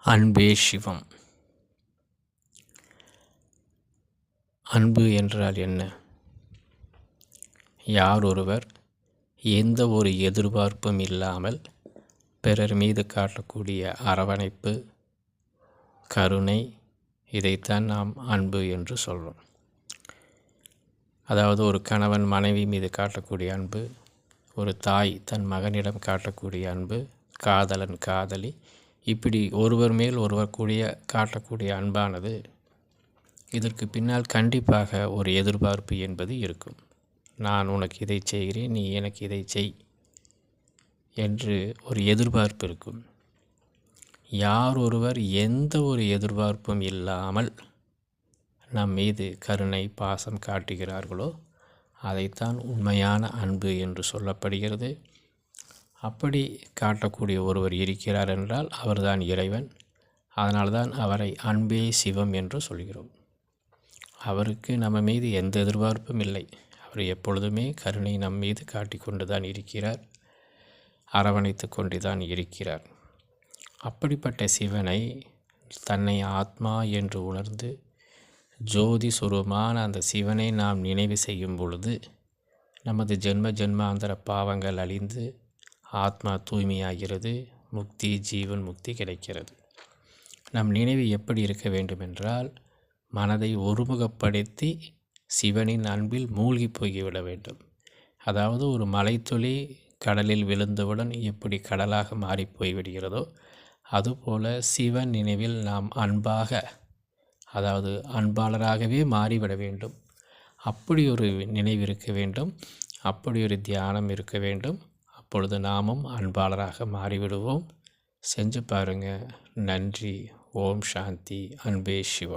அன்பே சிவம். அன்பு என்றால் என்ன? யார் ஒருவர் எந்த ஒரு எதிர்பார்ப்பும் இல்லாமல் பிறர் மீது காட்டக்கூடிய அரவணைப்பு, கருணை, இதைத்தான் நாம் அன்பு என்று சொல்கிறோம். அதாவது ஒரு கணவன் மனைவி மீது காட்டக்கூடிய அன்பு, ஒரு தாய் தன் மகனிடம் காட்டக்கூடிய அன்பு, காதலன் காதலி, இப்படி ஒருவர் மேல் ஒருவர் காட்டக்கூடிய அன்பானது, இதற்கு பின்னால் கண்டிப்பாக ஒரு எதிர்பார்ப்பு என்பது இருக்கும். நான் உனக்கு இதை செய்கிறேன், நீ எனக்கு இதை செய் என்று ஒரு எதிர்பார்ப்பு இருக்கும். யார் ஒருவர் எந்த ஒரு எதிர்பார்ப்பும் இல்லாமல் நம் மீது கருணை பாசம் காட்டுகிறார்களோ அதைத்தான் உண்மையான அன்பு என்று சொல்லப்படுகிறது. அப்படி காட்டக்கூடிய ஒருவர் இருக்கிறார் என்றால் அவர்தான் இறைவன். அதனால்தான் அவரை அன்பே சிவம் என்று சொல்கிறோம். அவருக்கு நம்ம மீது எந்த எதிர்பார்ப்பும் இல்லை. அவர் எப்பொழுதுமே கருணை நம் மீது காட்டிக்கொண்டு தான் இருக்கிறார், அரவணைத்து கொண்டு தான் இருக்கிறார். அப்படிப்பட்ட சிவனை தன்னை ஆத்மா என்று உணர்ந்து ஜோதி சுரூபமான அந்த சிவனை நாம் நினைவு செய்யும் பொழுது நமது ஜென்மாந்தர பாவங்கள் அழிந்து ஆத்மா தூய்மையாகிறது, முக்தி, ஜீவன் முக்தி கிடைக்கிறது. நம் நினைவு எப்படி இருக்க வேண்டுமென்றால் மனதை ஒருமுகப்படுத்தி சிவனின் அன்பில் மூழ்கி போய்விட வேண்டும். அதாவது ஒரு மலைத்துளி கடலில் விழுந்தவுடன் எப்படி கடலாக மாறி போய்விடுகிறதோ அதுபோல சிவன் நினைவில் நாம் அன்பாக, அதாவது அன்பாளராகவே மாறிவிட வேண்டும். அப்படி ஒரு நினைவு இருக்க வேண்டும், அப்படி ஒரு தியானம் இருக்க வேண்டும். அப்பொழுது நாமும் அன்பாளராக மாறிவிடுவோம். செஞ்சு பாருங்கள். நன்றி. ஓம் சாந்தி. அன்பே சிவம்.